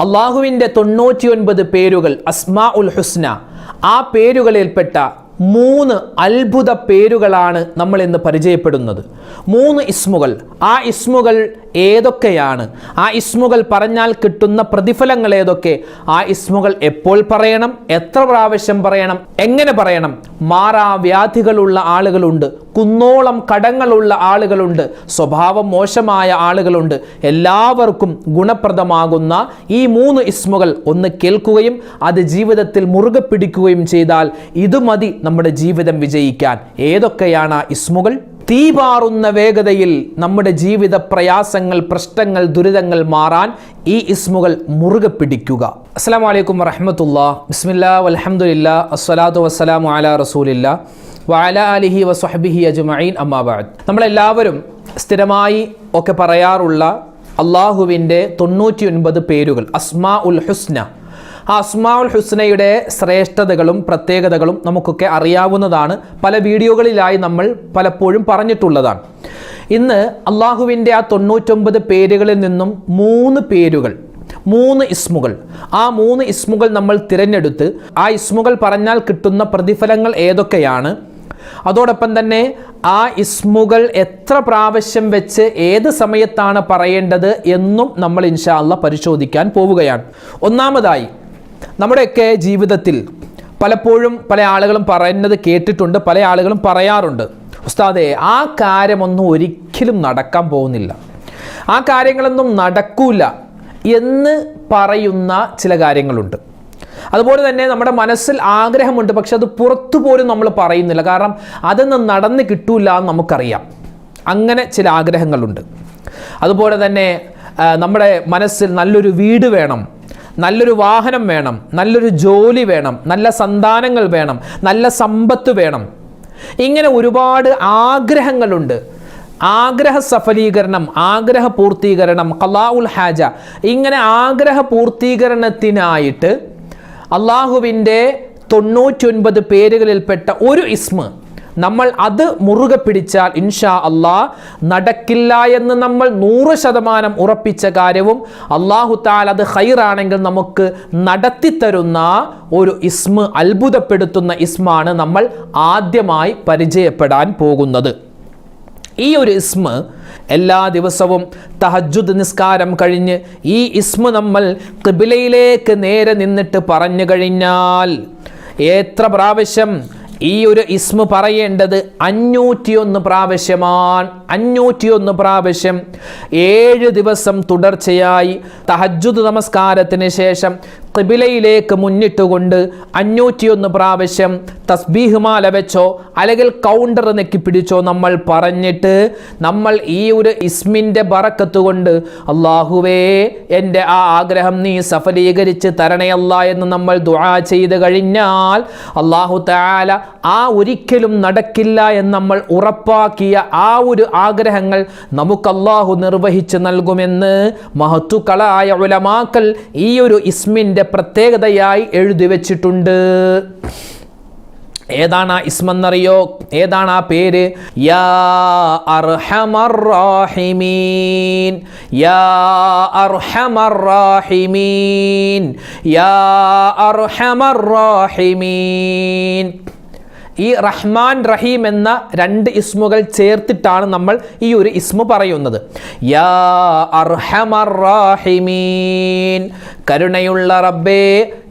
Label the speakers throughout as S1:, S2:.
S1: അള്ളാഹുവിൻ്റെ 99 പേരുകൾ അസ്മാ ഉൽ ഹുസ്ന, ആ പേരുകളിൽപ്പെട്ട 3 അത്ഭുത പേരുകളാണ് നമ്മൾ ഇന്ന് പരിചയപ്പെടുന്നത്. 3 ഇസ്മുകൾ. ആ ഇസ്മുകൾ ഏതൊക്കെയാണ്? ആ ഇസ്മുകൾ പറഞ്ഞാൽ കിട്ടുന്ന പ്രതിഫലങ്ങൾ ഏതൊക്കെ? ആ ഇസ്മുകൾ എപ്പോൾ പറയണം? എത്ര പ്രാവശ്യം പറയണം? എങ്ങനെ പറയണം? മാറാവ്യാധികളുള്ള ആളുകളുണ്ട്, കുന്നോളം കടങ്ങളുള്ള ആളുകളുണ്ട്, സ്വഭാവം മോശമായ ആളുകളുണ്ട്. എല്ലാവർക്കും ഗുണപ്രദമാകുന്ന ഈ 3 ഇസ്മുകൾ ഒന്ന് കേൾക്കുകയും അത് ജീവിതത്തിൽ മുറുകെ പിടിക്കുകയും ചെയ്താൽ ഇത് മതി നമ്മുടെ ജീവിതം വിജയിക്കാൻ. ഏതൊക്കെയാണ് ആ ഇസ്മുകൾ? തീപാറുന്ന വേഗതയിൽ നമ്മുടെ ജീവിത പ്രയാസങ്ങൾ, പ്രശ്നങ്ങൾ, ദുരിതങ്ങൾ മാറാൻ ഈ ഇസ്മുകൾ മുറുകെ പിടിക്കുക. അസ്സലാമു അലൈക്കും വറഹ്മത്തുള്ളാഹി. ബിസ്മില്ലാഹി വൽഹംദുലില്ലാഹി വസ്സലാത്തു വസ്സലാമു അലാ റസൂലില്ലാഹി വഅലാ ആലിഹി വസ്വഹ്ബിഹി അജ്മഈൻ. അമ്മാ ബഅദ്. നമ്മളെല്ലാവരും സ്ഥിരമായി ഒക്കെ പറയാറുള്ള അള്ളാഹുവിൻ്റെ 99 പേരുകൾ അസ്മാ ഉൽ ഹുസ്ന. ആ അസ്മാ ഉൽ ഹുസ്നയുടെ ശ്രേഷ്ഠതകളും പ്രത്യേകതകളും നമുക്കൊക്കെ അറിയാവുന്നതാണ്. പല വീഡിയോകളിലായി നമ്മൾ പലപ്പോഴും പറഞ്ഞിട്ടുള്ളതാണ്. ഇന്ന് അള്ളാഹുവിൻ്റെ ആ 99 പേരുകളിൽ നിന്നും 3 പേരുകൾ, 3 ഇസ്മുകൾ, ആ 3 ഇസ്മുകൾ നമ്മൾ തിരഞ്ഞെടുത്ത് ആ ഇസ്മുകൾ പറഞ്ഞാൽ കിട്ടുന്ന പ്രതിഫലങ്ങൾ ഏതൊക്കെയാണ്, അതോടൊപ്പം തന്നെ ആ ഇസ്മുകൾ എത്ര പ്രാവശ്യം വെച്ച് ഏത് സമയത്താണ് പറയേണ്ടത് എന്നും നമ്മൾ ഇൻഷാ അല്ലാഹ് പരിശോധിക്കാൻ പോവുകയാണ്. ഒന്നാമതായി, നമ്മുടെയൊക്കെ ജീവിതത്തിൽ പലപ്പോഴും പല ആളുകളും പറയുന്നത് കേട്ടിട്ടുണ്ട്, പല ആളുകളും പറയാറുണ്ട്, ഉസ്താദേ ആ കാര്യമൊന്നും ഒരിക്കലും നടക്കാൻ പോകുന്നില്ല, ആ കാര്യങ്ങളൊന്നും നടക്കൂല എന്ന് പറയുന്ന ചില കാര്യങ്ങളുണ്ട്. അതുപോലെ തന്നെ നമ്മുടെ മനസ്സിൽ ആഗ്രഹമുണ്ട്, പക്ഷെ അത് പുറത്തു പോലും നമ്മൾ പറയുന്നില്ല, കാരണം അതൊന്നും നടന്ന് കിട്ടൂല എന്ന് നമുക്കറിയാം. അങ്ങനെ ചില ആഗ്രഹങ്ങളുണ്ട്. അതുപോലെ തന്നെ നമ്മുടെ മനസ്സിൽ നല്ലൊരു വീട് വേണം, നല്ലൊരു വാഹനം വേണം, നല്ലൊരു ജോലി വേണം, നല്ല സന്താനങ്ങൾ വേണം, നല്ല സമ്പത്ത് വേണം. ഇങ്ങനെ ഒരുപാട് ആഗ്രഹങ്ങളുണ്ട്. ആഗ്രഹ സഫലീകരണം, ആഗ്രഹ പൂർത്തീകരണം, ഖളാഉൽ ഹാജ, ഇങ്ങനെ ആഗ്രഹ പൂർത്തീകരണത്തിനായിട്ട് അള്ളാഹുവിൻ്റെ 99 പേരുകളിൽപ്പെട്ട ഒരു ഇസ്മ നമ്മൾ അത് മുറുകെ പിടിച്ചാൽ ഇൻഷാ അല്ലാഹ് നടക്കില്ല എന്ന് നമ്മൾ 100% ഉറപ്പിച്ച കാര്യവും അല്ലാഹു തആല അത് ഖൈറാണെങ്കിൽ നമുക്ക് നടത്തിത്തരുന്ന ഒരു ഇസ്മ, അത്ഭുതപ്പെടുത്തുന്ന ഇസ്മാണ് നമ്മൾ ആദ്യമായി പരിചയപ്പെടാൻ പോകുന്നത്. ഈ ഒരു ഇസ്മ എല്ലാ ദിവസവും തഹജ്ജുദ് നിസ്കാരം കഴിഞ്ഞ് ഈ ഇസ്മ നമ്മൾ ഖിബ്ലയിലേക്ക് നേരെ നിന്നിട്ട് പറഞ്ഞു കഴിഞ്ഞാൽ എത്ര പ്രാവശ്യം ഈ ഒരു ഇസ്മ പറയേണ്ടത്? 501 പ്രാവശ്യമാണ്. 501 പ്രാവശ്യം 7 ദിവസം തുടർച്ചയായി തഹജ്ജുദ് നമസ്കാരത്തിന് ശേഷം ഖിബ്ലയിലേക്ക് മുന്നിട്ടുകൊണ്ട് 501 പ്രാവശ്യം തസ്ബീഹ് മാല വെച്ചോ അല്ലെങ്കിൽ കൗണ്ടർ നെക്കി പിടിച്ചോ നമ്മൾ പറഞ്ഞിട്ട് നമ്മൾ ഈ ഒരു ഇസ്മിൻ്റെ ബറക്കത്ത് കൊണ്ട് അല്ലാഹുവേ എൻ്റെ ആ ആഗ്രഹം നീ സഫലീകരിച്ച് തരണേ അല്ലാ എന്ന് നമ്മൾ ദുആ ചെയ്ത് കഴിഞ്ഞാൽ അല്ലാഹു തആല ആ ഒരിക്കലും നടക്കില്ല എന്ന് നമ്മൾ ഉറപ്പാക്കിയ ആ ഒരു ആഗ്രഹങ്ങൾ നമുക്ക് അല്ലാഹു നിർവഹിച്ച് നൽകുമെന്ന് മഹത്തുക്കളായ ഉലമാക്കൾ ഈ ഒരു ഇസ്മിൻ്റെ പ്രത്യേകതയായി എഴുതി വെച്ചിട്ടുണ്ട്. ഏതാണ് ആ ഇസ്മെന്നറിയോ? ഏതാണ് ആ പേര്? യാ അർഹമർ റാഹിമീൻ, യാ അർഹമർ റാഹിമീൻ, യാ അർഹമർ റാഹിമീൻ. ഈ റഹ്മാൻ റഹീം എന്ന 2 ഇസ്മുകൾ ചേർത്തിട്ടാണ് നമ്മൾ ഈ ഒരു ഇസ്മു പറയുന്നത്. യാ അർഹമർ റാഹിമീൻ, കരുണയുള്ള റബ്ബേ,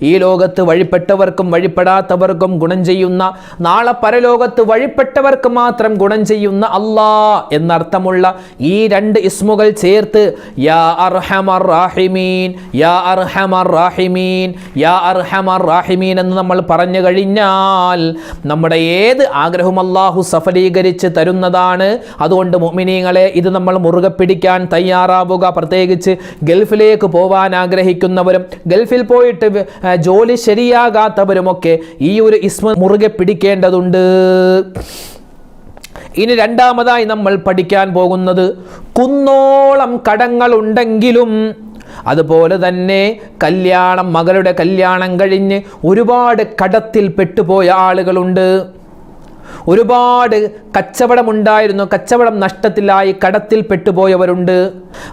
S1: ഈ ലോകത്ത് വഴിപ്പെട്ടവർക്കും വഴിപ്പെടാത്തവർക്കും ഗുണം ചെയ്യുന്ന, നാളെ പരലോകത്ത് വഴിപ്പെട്ടവർക്ക് മാത്രം ഗുണം ചെയ്യുന്ന അല്ലാ എന്നർത്ഥമുള്ള ഈ 2 ഇസ്മുകൾ ചേർത്ത് യാ അർഹമർ റാഹിമീൻ, യാ അർഹമർ റാഹിമീൻ, യാ അർഹമർ റാഹിമീൻ എന്ന് നമ്മൾ പറഞ്ഞു കഴിഞ്ഞാൽ നമ്മുടെ ഏത് ആഗ്രഹവും അല്ലാഹു സഫലീകരിച്ച് തരുന്നതാണ്. അതുകൊണ്ട് മുഅ്മിനീങ്ങളെ, ഇത് നമ്മൾ മുറുകെ പിടിക്കാൻ തയ്യാറാവുക. പ്രത്യേകിച്ച് ഗൾഫിലേക്ക് പോവാൻ ആഗ്രഹിക്കുന്നവരും ഗൾഫിൽ പോയിട്ട് ജോലി ശരിയാകാത്തവരുമൊക്കെ ഈ ഒരു ഇസ്മ മുറുകെ പിടിക്കേണ്ടതുണ്ട്. ഇനി രണ്ടാമതായി നമ്മൾ പഠിക്കാൻ പോകുന്നത്, കുന്നോളം കടങ്ങളുണ്ടെങ്കിലും അതുപോലെ തന്നെ മകളുടെ കല്യാണം കഴിഞ്ഞ് ഒരുപാട് കടത്തിൽ പെട്ടുപോയ ആളുകളുണ്ട്. ഒരുപാട് കച്ചവടമുണ്ടായിരുന്നു, കച്ചവടം നഷ്ടത്തിലായി കടത്തിൽ പെട്ടുപോയവരുണ്ട്.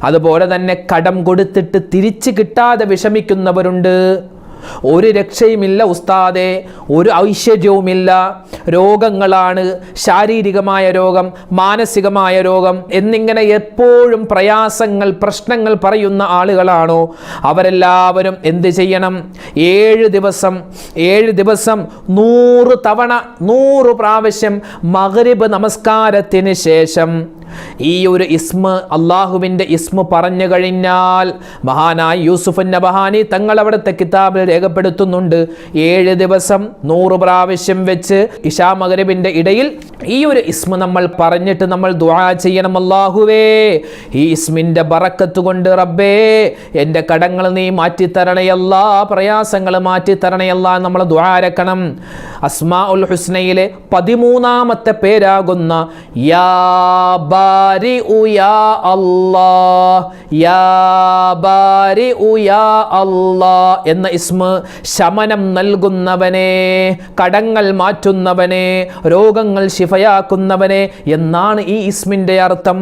S1: അതുപോലെ തന്നെ കടം കൊടുത്തിട്ട് തിരിച്ചു കിട്ടാതെ വിഷമിക്കുന്നവരുണ്ട്. ഒരു രക്ഷയുമില്ല ഉസ്താദേ, ഒരു ഐശ്വര്യവുമില്ല, രോഗങ്ങളാണ്, ശാരീരികമായ രോഗം, മാനസികമായ രോഗം എന്നിങ്ങനെ എപ്പോഴും പ്രയാസങ്ങൾ, പ്രശ്നങ്ങൾ പറയുന്ന ആളുകളാണോ? അവരെല്ലാവരും എന്ത് ചെയ്യണം? 7 ദിവസം 100 തവണ 100 പ്രാവശ്യം മഗ്രിബ് നമസ്കാരത്തിന് ശേഷം ഈ ഒരു ഇസ്മ, അള്ളാഹുവിൻ്റെ ഇസ്മ പറഞ്ഞു കഴിഞ്ഞാൽ, മഹാനായ യൂസുഫ് നബഹാനി തങ്ങൾ അവിടുത്തെ കിതാബിൽ രേഖപ്പെടുത്തുന്നുണ്ട്, 7 ദിവസം 100 പ്രാവശ്യം വെച്ച് ഇശാ മഗ്രിബിന്റെ ഇടയിൽ ഈ ഒരു ഇസ്മ നമ്മൾ പറഞ്ഞിട്ട് നമ്മൾ ദുആ ചെയ്യണം. അല്ലാഹുവേ, ഈ ഇസ്മിന്റെ ബറക്കത്ത് കൊണ്ട് റബ്ബേ എൻ്റെ കടങ്ങൾ നീ മാറ്റിത്തരണയല്ലാ, പ്രയാസങ്ങൾ മാറ്റിത്തരണയല്ലാ നമ്മൾ ദുആ അരക്കണം. അസ്മാഉൽ ഹുസ്നയിലെ 13ാമത്തെ പേരാകുന്ന യാ ബാരിഉ യാ അല്ലാഹ്, യാ ബാരിഉ യാ അല്ലാഹ് എന്ന ഇസ്മ, ശമനം നൽകുന്നവനെ, കടങ്ങൾ മാറ്റുന്നവനെ, രോഗങ്ങൾ ശിഫയാക്കുന്നവനെ എന്നാണ് ഈ ഇസ്മിൻ്റെ അർത്ഥം.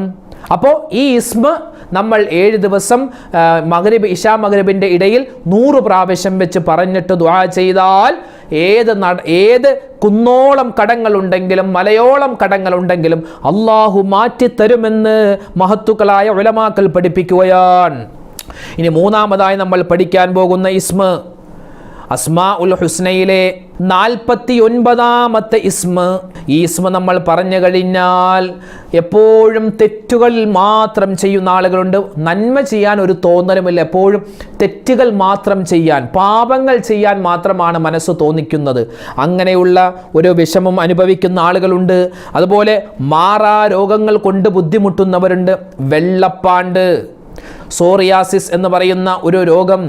S1: അപ്പോൾ ഈ ഇസ്മ നമ്മൾ 7 ദിവസം മഗ്രിബ് ഇശാ മഗ്രിബിൻ്റെ ഇടയിൽ 100 പ്രാവശ്യം വെച്ച് പറഞ്ഞിട്ട് ദുആ ചെയ്താൽ ഏത് കുന്നോളം കടങ്ങളുണ്ടെങ്കിലും മലയോളം കടങ്ങളുണ്ടെങ്കിലും അള്ളാഹു മാറ്റിത്തരുമെന്ന് മഹത്തുക്കളായ ഉലമാക്കൾ പഠിപ്പിക്കുകയാണ്. ഇനി 3ാമതായി നമ്മൾ പഠിക്കാൻ പോകുന്ന ഇസ്മ അസ്മാഉൽ ഹുസ്നയിലെ 49ാമത്തെ ഇസ്മ. ഈ ഇസ്മ നമ്മൾ പറഞ്ഞു കഴിഞ്ഞാൽ എപ്പോഴും തെറ്റുകൾ മാത്രം ചെയ്യുന്ന ആളുകളുണ്ട്. നന്മ ചെയ്യാൻ ഒരു തോന്നലുമില്ല, എപ്പോഴും തെറ്റുകൾ മാത്രം ചെയ്യാൻ, പാപങ്ങൾ ചെയ്യാൻ മാത്രമാണ് മനസ്സ് തോന്നിക്കുന്നത്. അങ്ങനെയുള്ള ഒരു വിഷമം അനുഭവിക്കുന്ന ആളുകളുണ്ട്. അതുപോലെ മാറാ രോഗങ്ങൾ കൊണ്ട് ബുദ്ധിമുട്ടുന്നവരുണ്ട്. വെള്ളപ്പാണ്ട്, സോറിയാസിസ് എന്ന് പറയുന്ന ഒരു രോഗം,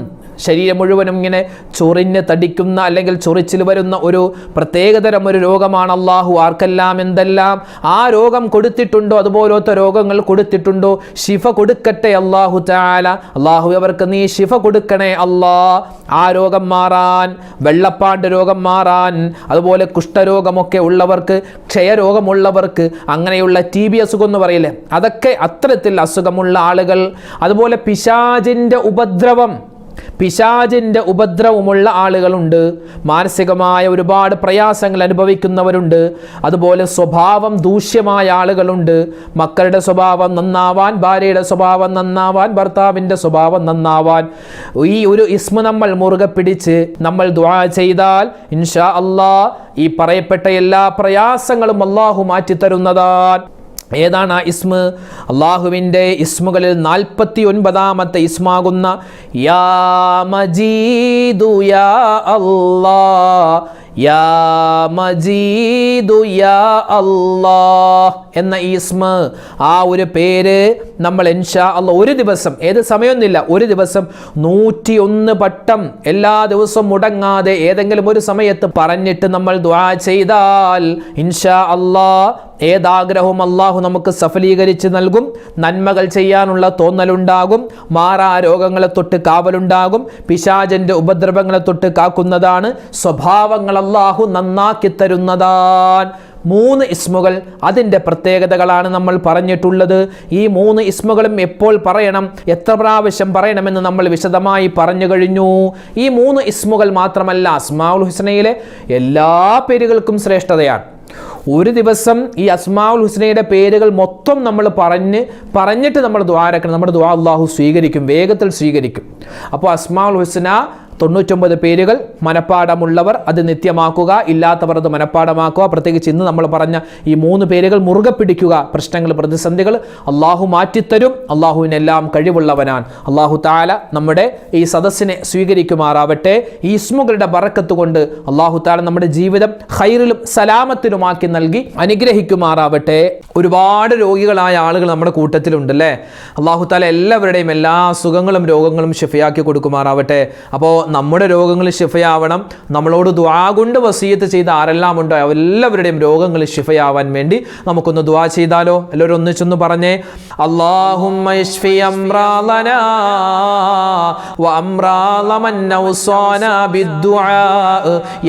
S1: ശരീരം മുഴുവനും ഇങ്ങനെ ചൊറിഞ്ഞ് തടിക്കുന്ന അല്ലെങ്കിൽ ചൊറിച്ചിൽ വരുന്ന ഒരു പ്രത്യേകതരം ഒരു രോഗമാണ്. അള്ളാഹു ആർക്കെല്ലാം എന്തെല്ലാം ആ രോഗം കൊടുത്തിട്ടുണ്ടോ, അതുപോലത്തെ രോഗങ്ങൾ കൊടുത്തിട്ടുണ്ടോ, ശിഫ കൊടുക്കട്ടെ അള്ളാഹു തആല. അള്ളാഹു അവർക്ക് നീ ശിഫ കൊടുക്കണേ അല്ലാ, ആ രോഗം മാറാൻ, വെള്ളപ്പാണ്ട് രോഗം മാറാൻ, അതുപോലെ കുഷ്ഠരോഗമൊക്കെ ഉള്ളവർക്ക്, ക്ഷയരോഗമുള്ളവർക്ക്, അങ്ങനെയുള്ള TB അസുഖം എന്ന് പറയില്ലേ, അതൊക്കെ അത്തരത്തിൽ അസുഖമുള്ള ആളുകൾ, അതുപോലെ പിശാചിൻ്റെ ഉപദ്രവമുള്ള ആളുകളുണ്ട്. മാനസികമായ ഒരുപാട് പ്രയാസങ്ങൾ അനുഭവിക്കുന്നവരുണ്ട്. അതുപോലെ സ്വഭാവം ദൂഷ്യമായ ആളുകളുണ്ട്. മക്കളുടെ സ്വഭാവം നന്നാവാൻ, ഭാര്യയുടെ സ്വഭാവം നന്നാവാൻ, ഭർത്താവിൻ്റെ സ്വഭാവം നന്നാവാൻ ഈ ഒരു ഇസ്മ നമ്മൾ മുറുകെ പിടിച്ച് നമ്മൾ ദുആ ചെയ്താൽ ഇൻഷാ അല്ലാഹ് ഈ പറയപ്പെട്ട എല്ലാ പ്രയാസങ്ങളും അല്ലാഹു മാറ്റിത്തരുന്നതാണ്. ഏതാണ് ആ ഇസ്മ? അള്ളാഹുവിൻ്റെ ഇസ്മുകളിൽ 49ാമത്തെ ഇസ്മാകുന്ന യാ മജീദു യാ അല്ലാഹ്, യാ മജീദു യാ അല്ലാഹ് എന്ന ഇസ്മ, ആ ഒരു പേര് നമ്മൾ ഇൻഷാ അല്ലാഹ് ഒരു ദിവസം, ഏത് സമയമൊന്നുമില്ല, ഒരു ദിവസം 101 വട്ടം എല്ലാ ദിവസവും മുടങ്ങാതെ ഏതെങ്കിലും ഒരു സമയത്ത് പറഞ്ഞിട്ട് നമ്മൾ ദുആ ചെയ്താൽ ഇൻഷാ അല്ലാഹ് ഏതാഗ്രഹവും അള്ളാഹു നമുക്ക് സഫലീകരിച്ച് നൽകും. നന്മകൾ ചെയ്യാനുള്ള തോന്നലുണ്ടാകും, മാറാ രോഗങ്ങളെ തൊട്ട് കാവലുണ്ടാകും, പിശാചിൻ്റെ ഉപദ്രവങ്ങളെ തൊട്ട് കാക്കുന്നതാണ്, സ്വഭാവങ്ങൾ അള്ളാഹു നന്നാക്കി തരുന്നതാണ്. 3 ഇസ്മുകൾ, അതിൻ്റെ പ്രത്യേകതകളാണ് നമ്മൾ പറഞ്ഞിട്ടുള്ളത്. ഈ 3 ഇസ്മുകളും എപ്പോൾ പറയണം, എത്ര പ്രാവശ്യം പറയണമെന്ന് നമ്മൾ വിശദമായി പറഞ്ഞു കഴിഞ്ഞു. ഈ 3 ഇസ്മുകൾ മാത്രമല്ല, അസ്മാഉൽ ഹുസ്നയിലെ എല്ലാ പേരുകൾക്കും ശ്രേഷ്ഠതയാണ്. ഒരു ദിവസം ഈ അസ്മാഉൽ ഹുസ്നയുടെ പേരുകൾ മൊത്തം നമ്മൾ പറഞ്ഞിട്ട് നമ്മൾ ദുആരക്കണം. നമ്മുടെ ദുആ അല്ലാഹു സ്വീകരിക്കും, വേഗത്തിൽ സ്വീകരിക്കും. അപ്പോൾ അസ്മാഉൽ ഹുസ്ന 99 പേരുകൾ മനപ്പാടമുള്ളവർ അത് നിത്യമാക്കുക, ഇല്ലാത്തവർ അത് മനപ്പാടമാക്കുക. പ്രത്യേകിച്ച് ഇന്ന് നമ്മൾ പറഞ്ഞ ഈ 3 പേരുകൾ മുറുകെ പിടിക്കുക. പ്രശ്നങ്ങൾ, പ്രതിസന്ധികൾ അള്ളാഹു മാറ്റിത്തരും. അള്ളാഹുവിനെല്ലാം കഴിവുള്ളവനാണ്. അള്ളാഹു തആല നമ്മുടെ ഈ സദസ്സിനെ സ്വീകരിക്കുമാറാവട്ടെ. ഈ ഇസ്മുകളുടെ ബറക്കത്ത് കൊണ്ട് അള്ളാഹു തആല നമ്മുടെ ജീവിതം ഖൈറിലും സലാമത്തിലുമാക്കി നൽകി അനുഗ്രഹിക്കുമാറാവട്ടെ. ഒരുപാട് രോഗികളായ ആളുകൾ നമ്മുടെ കൂട്ടത്തിലുണ്ടല്ലേ. അള്ളാഹു തആല എല്ലാവരുടെയും എല്ലാ അസുഖങ്ങളും രോഗങ്ങളും ശിഫയാക്കി കൊടുക്കുമാറാവട്ടെ. അപ്പോൾ നമ്മുടെ രോഗങ്ങൾ ശിഫയാവണം, നമ്മളോട് ദുആ കൊണ്ട് വസിയത്ത് ചെയ്ത ആരെല്ലാം ഉണ്ടോ എല്ലാവരുടെയും രോഗങ്ങൾ ശിഫയാവാൻ വേണ്ടി നമുക്കൊന്ന് ദുആ ചെയ്താലോ? എല്ലാവരും ഒന്നിച്ചൊന്ന് പറഞ്ഞേ, അല്ലാഹുമ്മ യശ്ഫി അംറാലനാ വ അംറാല മൻ ഔസാനാ ബിദ്ദുആ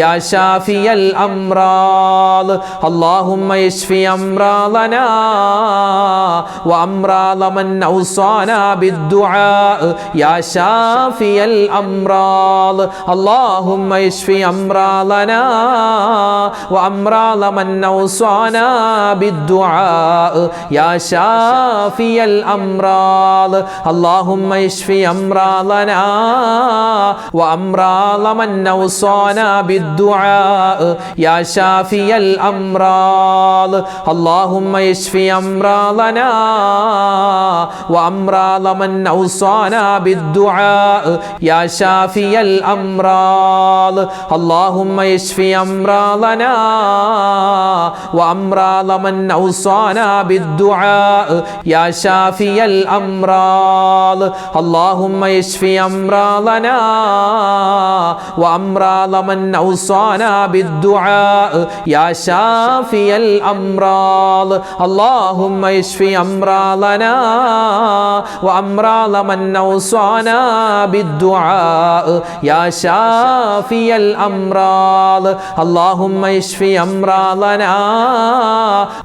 S1: യാ ശാഫിയൽ അംറാൽ. അല്ലാഹുമ്മ യശ്ഫി അംറാലനാ വ അംറാല മൻ ഔസാനാ ബിദ്ദുആ യാ ശാഫിയൽ അംറാൽ. അല്ലാഹുമ്മ യശ്ഫി അംറാലനാ വ അംറാല മൻ ഔസാനാ ബിദ്ദുആ യാ ശാഫിയൽ അംറാൽ. അല്ലാഹുമ്മ യശ്ഫി അംറാലനാ വ അംറാല മൻ ഔസാനാ ബിദ്ദുആ യാ ശാഫിയൽ അംറാൽ. അല്ലാഹുമ്മ യശ്ഫി അംറാലനാ വ അംറാല മൻ ഔസാനാ ബിദ്ദുആ യാ ശാഫിയൽ അംറാൽ. അല്ലാഹുമ്മ യശ്ഫി അംറാലനാ വ അംറാല മൻ ഔസാനാ ബിദ്ദുആ യാ ശാഫിയൽ അംറാൽ. അല്ലാഹുമ്മ യശ്ഫി അംറാലനാ വ അംറാല മൻ ഔസാനാ ബിദ്ദുആ യാ ശാഫിയൽ അംറാൽ. അല്ലാഹുമ്മ യശ്ഫി അംറാലനാ വ അംറാല മൻ ഔസാനാ ബിദ്ദുആ യാ ശാഫിയൽ അംറാൽ. അല്ലാഹുമ്മ യശ്ഫി അംറാലനാ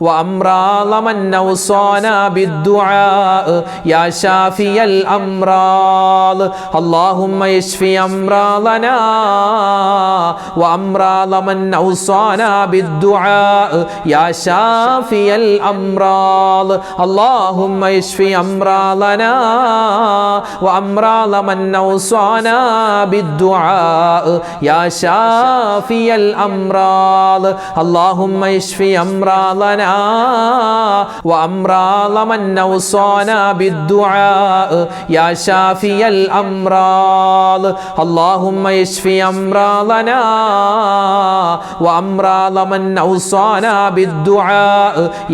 S1: വ അംറാല മൻ ഔസാനാ ബിദ്ദുആ യാ ശാഫിയൽ അംറാൽ. അല്ലാഹുമ്മ യശ്ഫി അംറാലനാ വ അംറാല മൻ ഔസാനാ ബിദ്ദുആ യാ ശാഫിയൽ അംറാൽ. അല്ലാഹുമ്മ യശ്ഫി അംറാലനാ വ അംറാല മൻ ഔസാനാ ബിദ്ദുആ യാ ശാഫിയൽ അംറാൽ. അല്ലാഹുമ്മ യശ്ഫി അംറാലനാ വ അംറാല മൻ ഔസാനാ ബിദ്ദുആ യാ ശാഫിയൽ അംറാൽ. അല്ലാഹുമ്മ യശ്ഫി അംറാലനാ വ അംറാല മൻ ഔസാനാ ബിദ്ദുആ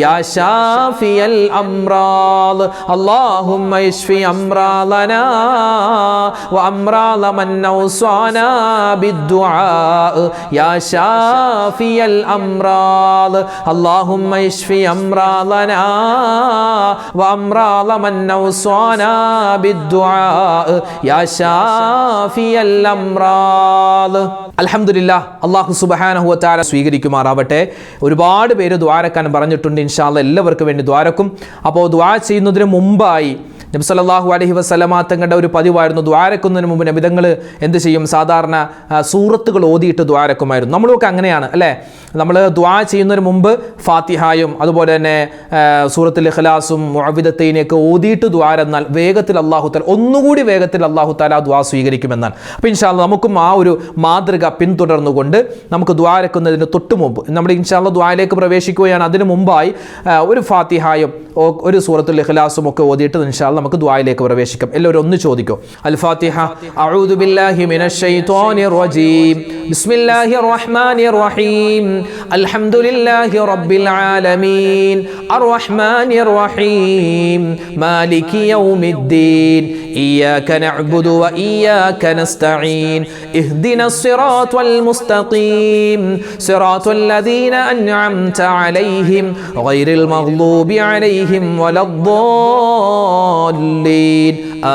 S1: യാ ശാഫിയൽ അംറാൽ. അല്ലാഹുമ്മ യശ്ഫി അംറാലനാ വ അംറാല മൻ ഔസാനാ ബിദ്ദുആ യാ ശാഫിയൽ അംറാൽ. അല്ലാഹുമ്മ യശ്ഫി അംറാലനാ വ അംറാല മൻ ഔസാനാ ബിദ്ദുആ യാ ശാഫിയൽ അംറാൽ. അൽഹംദുലില്ലാഹ്, അല്ലാഹു സുബ്ഹാനഹു വ തആല സ്വീകരിക്കുമാറാവട്ടെ. ഒരുപാട് പേര് ദ്വാരക്കാൻ പറഞ്ഞിട്ടുണ്ട്. ഇൻഷാ അല്ലാഹ് എല്ലാവർക്കും വേണ്ടി ദ്വാരക്കും. അപ്പോൾ ദ്വാ ചെയ്യുന്നതിന് മുമ്പായി നബി സല്ലല്ലാഹു അലൈഹി വസല്ലമ തങ്ങളുടെ ഒരു പതിവായിരുന്നു, ദ്വാരക്കുന്നതിന് മുമ്പ് നബിതങ്ങൾ എന്ത് ചെയ്യും, സാധാരണ സൂറത്തുകൾ ഓതിയിട്ട് ദ്വാരക്കുമായിരുന്നു. നമ്മളൊക്കെ അങ്ങനെയാണ് അല്ലേ? നമ്മൾ ദ്വാ ചെയ്യുന്നതിന് മുമ്പ് ഫാത്തിഹായും അതുപോലെ തന്നെ സൂറത്തുൽ ഇഖ്ലാസും മുഅവ്വിദത്തൈനൊക്കെ ഓതിയിട്ട് ദ്വാരെന്നാൽ വേഗത്തിൽ അല്ലാഹു തആല, ഒന്നുകൂടി വേഗത്തിൽ അല്ലാഹു തആല ആ ദ്വാ സ്വീകരിക്കുമെന്നാണ്. അപ്പോൾ ഇൻഷാ അല്ലാഹ് നമുക്കും ആ ഒരു മാതൃക പിന്തുടർന്നുകൊണ്ട് നമുക്ക് ദ്വാരക്കുന്നതിന് തൊട്ട് മുമ്പ് നമ്മൾ ഇൻഷാ അല്ലാഹ് ദ്വായിലേക്ക് പ്രവേശിക്കുകയാണ്. അതിന് മുമ്പായി ഒരു ഫാത്തിഹായും ഒരു സൂറത്തുൽ ഇഖ്ലാസും ഒക്കെ ഓതിയിട്ട് ഇൻഷാ അല്ലാഹ് നമുക്ക് ദുആയിലേക്ക് പ്രവേശിക്കാം. എല്ലാവരും ഒന്ന് ചോദിക്കോ. അൽ ഫാത്തിഹ. അഊദു ബില്ലാഹി മിനശ് ശൈത്വാനിർ റജീം. ബിസ്മില്ലാഹിർ റഹ്മാനിർ റഹീം. അൽഹംദുലില്ലാഹി റബ്ബിൽ ആലമീൻ. അർറഹ്മാനിർ റഹീം. മാലികി യൗമിദ്ദീൻ. ഇയ്യാക നഅ്ബുദു വ ഇയ്യാക നസ്തഈൻ. ഇഹ്ദിനസ് സിറാത്തൽ മുസ്തഖീം. സിറാത്തൽ ലദീന അൻഅംത അലൈഹിം ഗൈറിൽ മഗ്ദൂബി അലൈഹിം വലദ്ദാല്ലീൻ.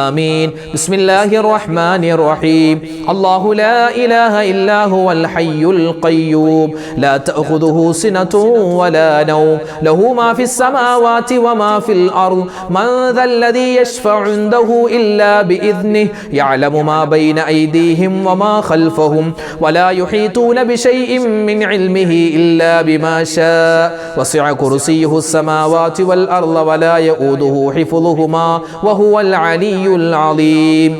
S1: آمين. بسم الله الرحمن الرحيم. الله لا إله إلا هو الحي القيوم لا تأخذه سنة ولا نوم له ما في السماوات وما في الأرض من ذا الذي يشفع عنده إلا بإذنه يعلم ما بين أيديهم وما خلفهم ولا يحيطون بشيء من علمه إلا بما شاء وسع كرسيه السماوات والأرض ولا يؤوده حفظهما وهو العلي العظيم.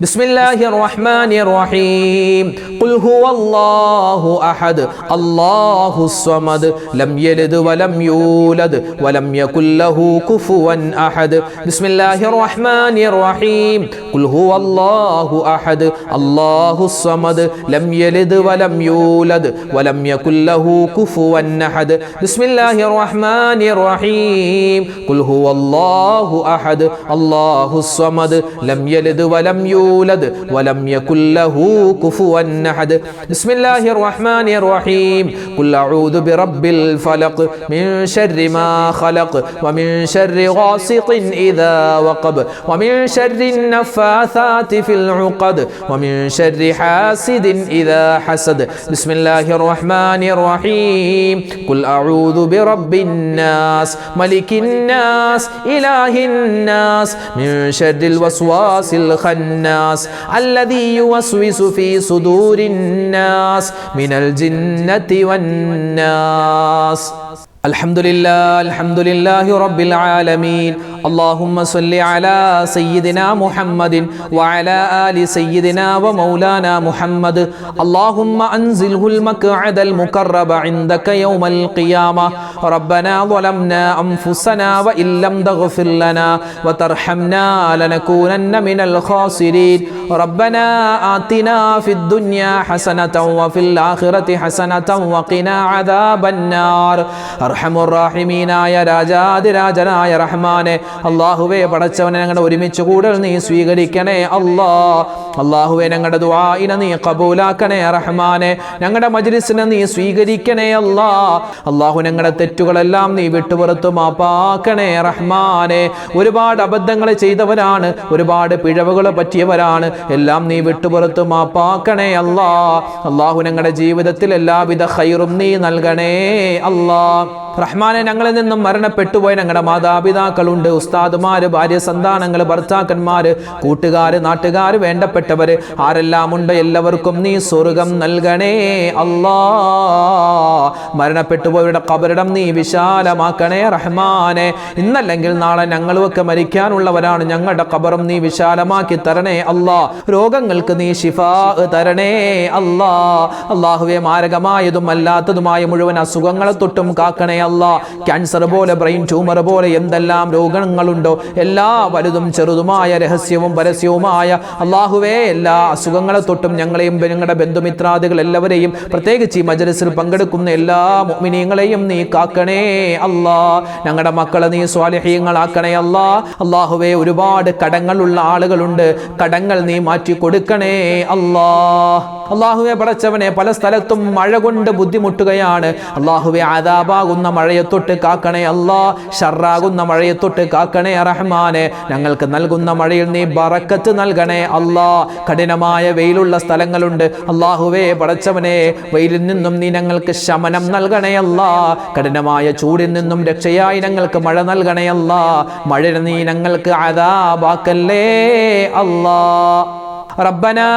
S1: بسم الله الرحمن الرحيم. قل هو الله أحد الله الصمد لم يلد ولم يولد ولم يكن له كفوا أحد. بسم الله الرحمن الرحيم. قل هو الله أحد الله الصمد لم يلد ولم يولد ولم يكن له كفوا أحد. بسم الله الرحمن الرحيم. قل هو الله أحد الله الصمد لم يلد ولم يولد ولم يكن له كفوا أحد بسم الله الرحمن الرحيم قل أعوذ برب الفلق من شر ما خلق ومن شر غاسق إذا وقب ومن شر النفاثات في العقد ومن شر حاسد إذا حسد بسم الله الرحمن الرحيم قل أعوذ برب الناس ملك الناس إله الناس من شر الوسواس الخناس الذي يوسوس في صدور الناس من الجنة والناس الحمد لله رب العالمين اللهم صل على سيدنا محمد وعلى آل سيدنا ومولانا محمد اللهم أنزله المقعد المقرب عندك يوم القيامة ربنا ظلمنا أنفسنا وإن لم تغفر لنا وترحمنا لنكونن من الخاسرين ربنا آتنا في الدنيا حسنة وفي الآخرة حسنة وقنا عذاب النار അർഹമുർറാഹിമീനായ രാജാതിരാജനായ റഹ്മാനെ അല്ലാഹുവേ പടച്ചവനെ ഞങ്ങളുടെ ഒരുമിച്ച് കൂടൽ നീ സ്വീകരിക്കണേ അല്ലാഹുവേ ഞങ്ങളുടെ ദുആഇനെ നീ ഖബൂലാക്കണേ റഹ്മാനെ ഞങ്ങളുടെ മജ്ലിസിനെ നീ സ്വീകരിക്കണേ അല്ലാഹു ഞങ്ങളുടെ തെറ്റുകളെല്ലാം നീ വിട്ടുപുറത്തു മാപ്പാക്കണേ റഹ്മാനെ ഒരുപാട് അബദ്ധങ്ങൾ ചെയ്തവരാണ് ഒരുപാട് പിഴവുകൾ പറ്റിയവരാണ് എല്ലാം നീ വിട്ടുപുറത്തു മാപ്പാക്കണേ അല്ലാഹു ഞങ്ങളുടെ ജീവിതത്തിൽ എല്ലാവിധ ഖൈറും നീ നൽകണേ റഹ്മാനെ ഞങ്ങളിൽ നിന്നും മരണപ്പെട്ടുപോയ ഞങ്ങളുടെ മാതാപിതാക്കളുണ്ട് ഉസ്താദുമാര് ഭാര്യ സന്താനങ്ങൾ ഭർത്താക്കന്മാര് കൂട്ടുകാര് നാട്ടുകാര് വേണ്ടപ്പെട്ടവര് ആരെല്ലാം ഉണ്ട് എല്ലാവർക്കും നീ സ്വർഗം നൽകണേ മരണപ്പെട്ടുപോയവരുടെ ഖബറിടം നീ വിശാലമാക്കണേ റഹ്മാനെ ഇന്നല്ലെങ്കിൽ നാളെ ഞങ്ങളുമൊക്കെ മരിക്കാനുള്ളവരാണ് ഞങ്ങളുടെ ഖബറും നീ വിശാലമാക്കി തരണേ രോഗങ്ങൾക്ക് നീ ശിഫാ തരണേ അല്ലാഹുവേ മാരകമായതും അല്ലാത്തതുമായ മുഴുവൻ അസുഖങ്ങളെ തൊട്ടും കാക്കണേ ക്യാൻസർ പോലെ ബ്രെയിൻ ട്യൂമർ പോലെ എന്തെല്ലാം രോഗങ്ങളുണ്ടോ എല്ലാ വലുതും ചെറുതുമായ രഹസ്യവും പരസ്യവുമായ അല്ലാഹുവേ എല്ലാ അസുഖങ്ങളെ തൊട്ടും ഞങ്ങളെയും ഞങ്ങളുടെ ബന്ധുമിത്രാദികൾ എല്ലാവരെയും പ്രത്യേകിച്ച് ഈ മജ്‌ലിസിൽ പങ്കെടുക്കുന്ന എല്ലാ മുഅ്മിനീങ്ങളെയും നീ കാക്കണേ ഞങ്ങളുടെ മക്കളെ നീ സ്വാലിഹീങ്ങളാക്കണേ അല്ലാഹുവേ ഒരുപാട് കടങ്ങളുള്ള ആളുകളുണ്ട് കടങ്ങൾ നീ മാറ്റി കൊടുക്കണേ അല്ലാഹുവേ പടച്ചവനെ പല സ്ഥലത്തും മഴ കൊണ്ട് ബുദ്ധിമുട്ടുകയാണ് അല്ലാഹുവേ ആദാബാകുന്ന മഴയെ തൊട്ട് കാക്കണേ ഷർറാകുന്ന മഴയെ തൊട്ട് കാക്കണേ റഹ്മാനെ ഞങ്ങൾക്ക് നൽകുന്ന മഴയിൽ നീ ബറക്കത്ത് നൽകണേ കഠിനമായ വെയിലുള്ള സ്ഥലങ്ങളുണ്ട് അല്ലാഹുവേ പടച്ചവനെ വെയിലിൽ നിന്നും നീ ഞങ്ങൾക്ക് ശമനം നൽകണേ കഠിനമായ ചൂടിൽ നിന്നും രക്ഷയായി ഞങ്ങൾക്ക് മഴ നൽകണേ മഴ നീ ഞങ്ങൾക്ക് ആദാബാക്കല്ലേ ربنا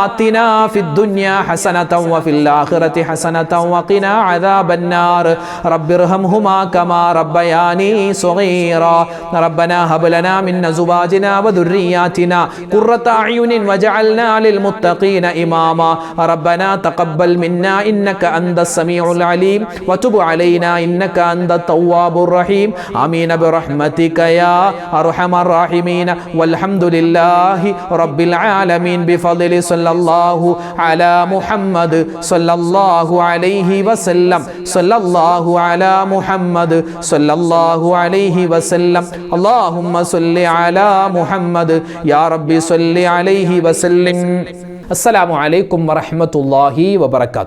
S1: آتنا في الدنيا حسنة وفي الآخرة حسنة وقنا عذاب النار رب ارحمهما كما ربياني صغيرا ربنا هب لنا من أزواجنا وذرياتنا قرة أعين واجعلنا للمتقين إماما ربنا تقبل منا إنك أنت السميع العليم وتب علينا إنك أنت التواب الرحيم آمين برحمتك يا أرحم الراحمين والحمد لله رب العالمين بفضل صلى الله على محمد صلى الله عليه وسلم صلى الله على محمد صلى الله عليه وسلم اللهم صل على محمد يا ربي صل عليه وسلم السلام عليكم ورحمة الله وبركاته